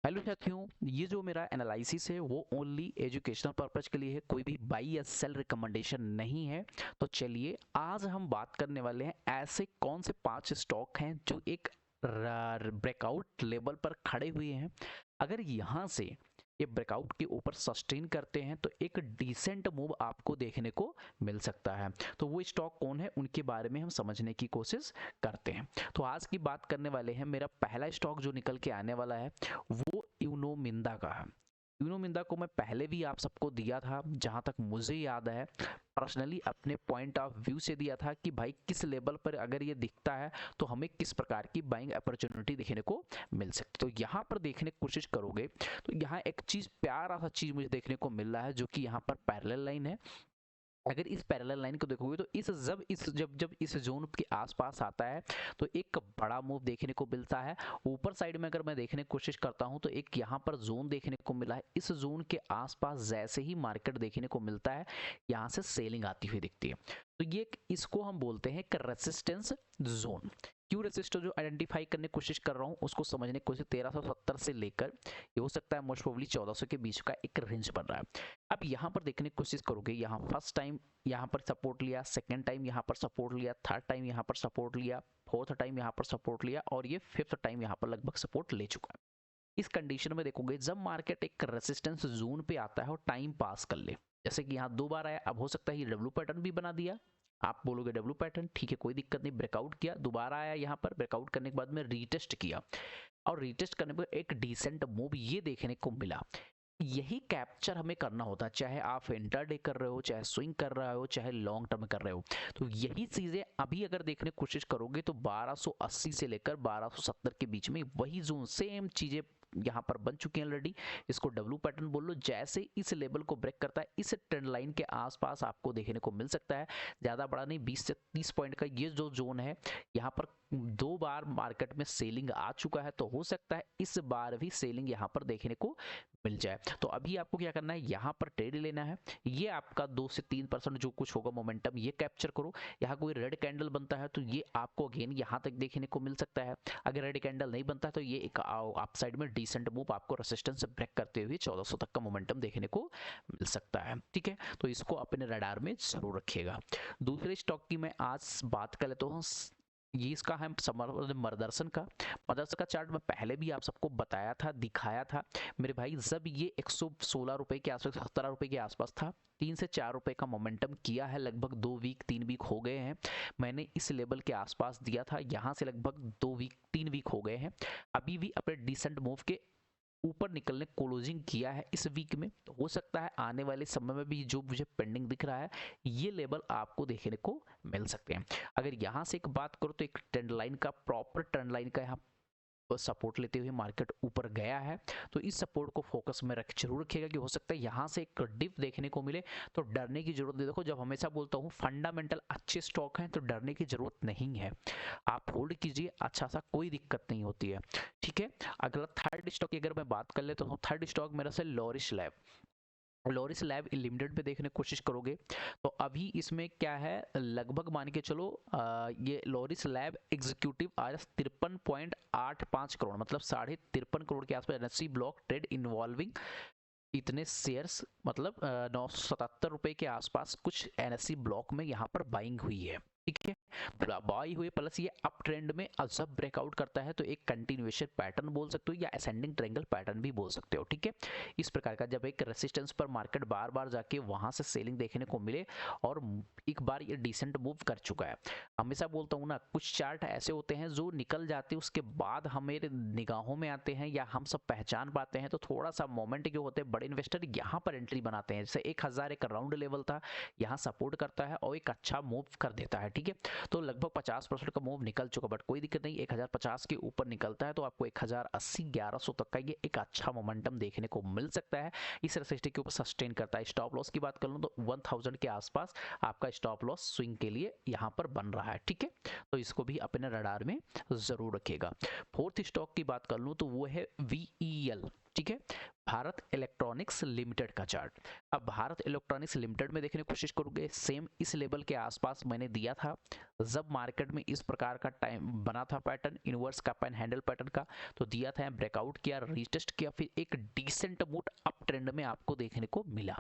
Hello साथियों, ये जो मेरा एनालिसिस है वो ओनली एजुकेशनल पर्पज के लिए है, कोई भी बाई या सेल रिकमेंडेशन नहीं है। तो चलिए आज हम बात करने वाले हैं ऐसे कौन से 5 स्टॉक हैं जो एक ब्रेकआउट लेवल पर खड़े हुए हैं। अगर यहाँ से ये ब्रेकआउट के ऊपर सस्टेन करते हैं तो एक डिसेंट मूव आपको देखने को मिल सकता है। तो वो स्टॉक कौन है उनके बारे में हम समझने की कोशिश करते हैं। तो आज की बात करने वाले हैं, मेरा पहला स्टॉक जो निकल के आने वाला है वो यूनो मिंदा का है। यूनो मिंदा को मैं पहले भी आप सबको दिया था, जहां तक मुझे याद है पर्सनली अपने पॉइंट ऑफ व्यू से दिया था कि भाई किस लेवल पर अगर ये दिखता है तो हमें किस प्रकार की बाइंग अपॉर्चुनिटी देखने को मिल सकती। तो यहाँ पर देखने की कोशिश करोगे तो यहाँ एक चीज प्यारा सा चीज मुझे देखने को मिल रहा है जो कि यहाँ पर पैरेलल लाइन है। अगर इस पैरेलल लाइन को देखोगे तो जब इस जोन के आसपास आता है तो एक बड़ा मूव देखने को मिलता है। ऊपर साइड में अगर मैं देखने की कोशिश करता हूं तो एक यहाँ पर जोन देखने को मिला है। इस जोन के आसपास जैसे ही मार्केट देखने को मिलता है यहाँ से सेलिंग आती हुई दिखती है। तो ये इसको हम बोलते हैं एक रेसिस्टेंस जोन। क्यों रेसिस्टेंस जो आइडेंटिफाई करने की कोशिश कर रहा हूँ उसको समझने की कोशिश, 1370 से लेकर ये हो सकता है मोस्ट प्रोबेबली 1400 के बीच का एक रेंज बन रहा है। अब यहाँ पर देखने की कोशिश करोगे, यहाँ फर्स्ट टाइम यहाँ पर सपोर्ट लिया, सेकंड टाइम यहाँ पर सपोर्ट लिया, थर्ड टाइम यहाँ पर सपोर्ट लिया, फोर्थ टाइम यहाँ पर सपोर्ट लिया और ये फिफ्थ टाइम यहाँ पर लगभग सपोर्ट ले चुका है। इस कंडीशन में देखोगे जब मार्केट एक रेसिस्टेंस जोन पे आता है और टाइम पास कर ले, जैसे कि यहाँ 2 बार आया, अब हो सकता है ये डब्ल्यू पैटर्न भी बना दिया। आप बोलोगे डब्ल्यू पैटर्न ठीक है, कोई दिक्कत नहीं, ब्रेकआउट किया, दोबारा आया, यहाँ पर ब्रेकआउट करने के बाद में रीटेस्ट किया और रीटेस्ट करने पर एक डिसेंट मूव ये देखने को मिला। यही कैप्चर हमें करना होता है, चाहे आप इंटरडे कर रहे हो, चाहे स्विंग कर रहे हो, चाहे लॉन्ग टर्म कर रहे हो। तो यही चीजें अभी अगर देखने की कोशिश करोगे तो 1280 से लेकर 1270 के बीच में वही जोन सेम चीजें यहाँ पर बन चुकी हैं ऑलरेडी। इसको डब्ल्यू पैटर्न बोल लो। जैसे इस लेवल को ब्रेक करता है इस ट्रेंड लाइन के आसपास आपको देखने को मिल सकता है, ज्यादा बड़ा नहीं, 20 से 30 पॉइंट का ये जो जोन है। यहाँ पर 2 बार मार्केट में सेलिंग आ चुका है तो हो सकता है इस बार भी सेलिंग यहाँ पर देखने को मिल जाए। तो अभी आपको क्या करना है, यहाँ पर ट्रेड लेना है। ये आपका 2 से 3% जो कुछ होगा मोमेंटम ये कैप्चर करो। यहाँ कोई रेड कैंडल बनता है तो ये आपको अगेन यहाँ तक देखने को मिल सकता है। अगर रेड कैंडल नहीं बनता है तो ये एक आप साइड में डिसेंट मूव आपको रेसिस्टेंस ब्रेक करते हुए 1400 तक का मोमेंटम देखने को मिल सकता है। ठीक है, तो इसको अपने रडार में जरूर रखिएगा। दूसरे स्टॉक की मैं आज बात कर लेता हूँ, ये इसका है मदरसन का। मदरसन का चार्ट मैं पहले भी आप सबको बताया था, दिखाया था मेरे भाई। जब ये 116 रुपए के आसपास, 17 रुपए के आसपास था, 3 से 4 रुपए का मोमेंटम किया है, लगभग 2 वीक 3 वीक हो गए हैं। मैंने इस लेवल के आसपास दिया था, यहाँ से लगभग 2 वीक 3 वीक हो गए हैं। अभी भी अपने डिसेंट मूव के ऊपर निकलने क्लोजिंग किया है इस वीक में। तो हो सकता है आने वाले समय में भी जो मुझे पेंडिंग दिख रहा है ये लेवल आपको देखने को मिल सकते हैं। अगर यहाँ से एक बात करो तो एक ट्रेंड लाइन का, प्रॉपर ट्रेंड लाइन का यहाँ सपोर्ट लेते हुए मार्केट ऊपर गया है। तो इस सपोर्ट को फोकस में जरूर रखिएगा कि हो सकता है यहाँ से एक डिप देखने को मिले, तो डरने की जरूरत नहीं। देखो, जब हमेशा बोलता हूँ फंडामेंटल अच्छे स्टॉक हैं तो डरने की जरूरत नहीं है, आप होल्ड कीजिए, अच्छा सा, कोई दिक्कत नहीं होती है। ठीक है, अगला थर्ड स्टॉक की अगर मैं बात कर लेता हूँ, थर्ड स्टॉक मेरा से Laurus lab. Laurus lab limited पे देखने की कोशिश करोगे तो अभी इसमें क्या है, लगभग मान के चलो ये लॉरिस लैब एग्जीक्यूटिव आज 53.85 करोड़, मतलब 53.5 करोड़ के आसपास एनएससी ब्लॉक ट्रेड इन्वॉल्विंग इतने शेयर्स, मतलब 977 रुपए के आसपास कुछ एनएससी ब्लॉक में यहाँ पर बाइंग हुई है। ठीक है, बाई हुए प्लस ये अप ट्रेंड में जब ब्रेकआउट करता है तो एक कंटिन्यूएशन पैटर्न बोल सकते हो या असेंडिंग ट्रायंगल पैटर्न भी बोल सकते हो। ठीक है, इस प्रकार का जब एक रेसिस्टेंस पर मार्केट बार बार जाके वहां से सेलिंग देखने को मिले और एक बार ये डिसेंट मूव कर चुका है। हमेशा बोलता हूँ ना, कुछ चार्ट ऐसे होते हैं जो निकल जाते हैं उसके बाद हमारे निगाहों में आते हैं या हम सब पहचान पाते हैं, तो थोड़ा सा मोमेंट जो होते हैं बड़े इन्वेस्टर यहाँ पर एंट्री बनाते हैं। जैसे 1000 एक राउंड लेवल था, यहाँ सपोर्ट करता है और एक अच्छा मूव कर देता है। ठीक है, तो लगभग 50% का मूव निकल चुका, बट कोई दिक्कत नहीं, 1050 के ऊपर निकलता है तो आपको 1080 1100 तक का ये एक अच्छा मोमेंटम देखने को मिल सकता है। इस रेसिस्टेंस के ऊपर सस्टेन करता है। स्टॉप लॉस की बात कर लूँ तो 1000 के आसपास आपका स्टॉप लॉस स्विंग के लिए यहाँ पर बन रहा है। ठीक है, तो इसको भी अपने रडार में जरूर रखिएगा। फोर्थ स्टॉक की बात कर लूँ तो वो है VEL। ठीक है। भारत इलेक्ट्रॉनिक्स लिमिटेड का चार्ट। अब भारत इलेक्ट्रॉनिक्स लिमिटेड में देखने की कोशिश करोगे, सेम इस लेवल के आसपास मैंने दिया था जब मार्केट में इस प्रकार का टाइम बना था pattern, inverse cup and handle pattern का, तो दिया था, ब्रेकआउट किया, रीटेस्ट किया, फिर एक डिसेंट मूव अप ट्रेंड में आपको देखने को मिला।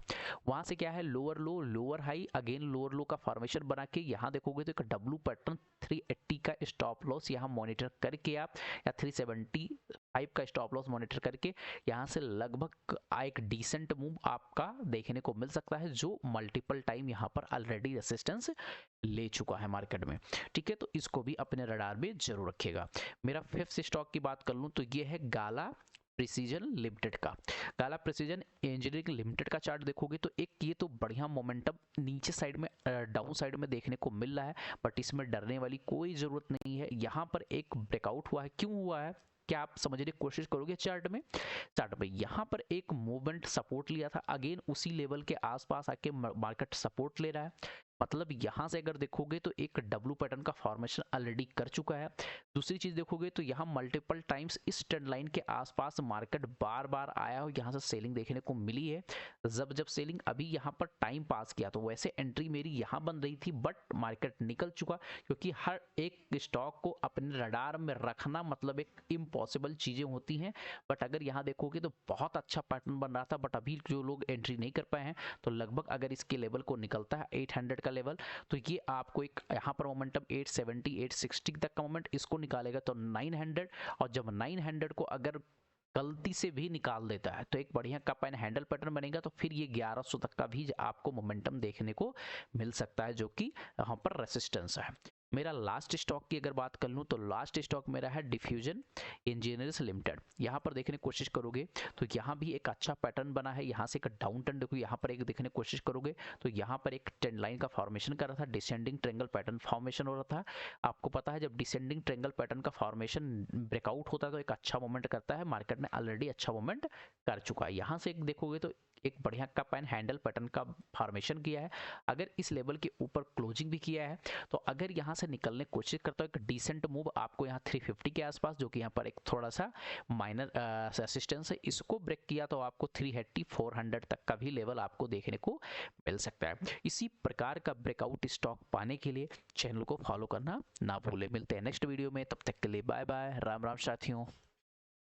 वहां से क्या है, लोअर लो लोअर हाई, अगेन लोअर लो का फॉर्मेशन बना के यहाँ देखोगे तो एक डब्लू पैटर्न 380 का स्टॉप लॉस यहाँ मॉनिटर करके आप, या 375 का स्टॉप लॉस मॉनिटर करके यहाँ से लगभग एक डिसेंट मूव आपका देखने को मिल सकता है, जो मल्टीपल टाइम यहाँ पर ऑलरेडी रेसिस्टेंस ले चुका है मार्केट में। ठीक है, तो इसको भी अपने रडार में जरूर रखिएगा। मेरा फिफ्थ स्टॉक की बात कर लूं तो ये है गाला प्रिसीजन लिमिटेड का। गाला प्रिसीजन इंजीनियरिंग लिमिटेड का चार्ट देखोगे तो एक ये तो बढ़िया मोमेंटम नीचे साइड में डाउन साइड में देखने को मिल रहा है, बट इसमें डरने वाली कोई जरूरत नहीं है। यहाँ पर एक ब्रेकआउट हुआ है, क्यों हुआ है क्या आप समझने की कोशिश करोगे चार्ट में। यहाँ पर एक मूवमेंट सपोर्ट लिया था, अगेन उसी लेवल के आसपास आके मार्केट सपोर्ट ले रहा है, मतलब यहां से अगर देखोगे तो एक डब्लू पैटर्न का फॉर्मेशन ऑलरेडी कर चुका है। दूसरी चीज देखोगे तो यहाँ मल्टीपल टाइम्स इस ट्रेंड लाइन के आसपास मार्केट बार बार आया और यहाँ से सेलिंग देखने को मिली है। जब सेलिंग अभी यहाँ पर टाइम पास किया तो वैसे एंट्री मेरी यहाँ बन रही थी, बट मार्केट निकल चुका, क्योंकि हर एक स्टॉक को अपने रडार में रखना मतलब एक इम्पॉसिबल चीजें होती हैं। बट अगर यहाँ देखोगे तो बहुत अच्छा पैटर्न बन रहा था, बट अभी जो लोग एंट्री नहीं कर पाए हैं तो लगभग अगर इसके लेवल को निकलता है 800 का लेवल, तो ये आपको एक यहाँ पर मोमेंटम 870 860 तक का मोमेंट इसको निकालेगा तो 900, और जब 900 को अगर गलती से भी निकाल देता है तो एक बढ़िया कप एंड हैंडल पैटर्न बनेगा, तो फिर ये 1100 तक का भी आपको मोमेंटम देखने को मिल सकता है, जो कि यहाँ पर रेसिस्टेंस है। मेरा लास्ट स्टॉक की अगर बात कर लूँ तो लास्ट स्टॉक मेरा है डिफ्यूजन इंजीनियर्स लिमिटेड। यहाँ पर देखने की कोशिश करोगे तो यहाँ भी एक अच्छा पैटर्न बना है, यहाँ से एक डाउन ट्रेंड देखो, यहाँ पर एक देखने की कोशिश करोगे तो यहाँ पर एक ट्रेंड लाइन का फॉर्मेशन कर रहा था, डिसेंडिंग ट्रेंगल पैटर्न फॉर्मेशन हो रहा था। आपको पता है जब डिसेंडिंग ट्रेंगल पैटर्न का फॉर्मेशन ब्रेकआउट होता है तो एक अच्छा मूवमेंट करता है, मार्केट ने ऑलरेडी अच्छा मूवमेंट कर चुका है। यहाँ से एक देखोगे तो एक बढ़िया कप एंड हैंडल पैटर्न का फॉर्मेशन किया है, अगर इस लेवल के ऊपर क्लोजिंग भी किया है तो अगर यहाँ से निकलने की कोशिश करता है एक डिसेंट मूव आपको यहाँ 350 के आसपास, जो कि यहाँ पर एक थोड़ा सा माइनर रेसिस्टेंस है, इसको ब्रेक किया तो आपको 380 400 तक का भी लेवल आपको देखने को मिल सकता है। इसी प्रकार का ब्रेकआउट स्टॉक पाने के लिए चैनल को फॉलो करना ना भूले। मिलते हैं नेक्स्ट वीडियो में, तब तक के लिए बाय बाय, राम राम साथियों।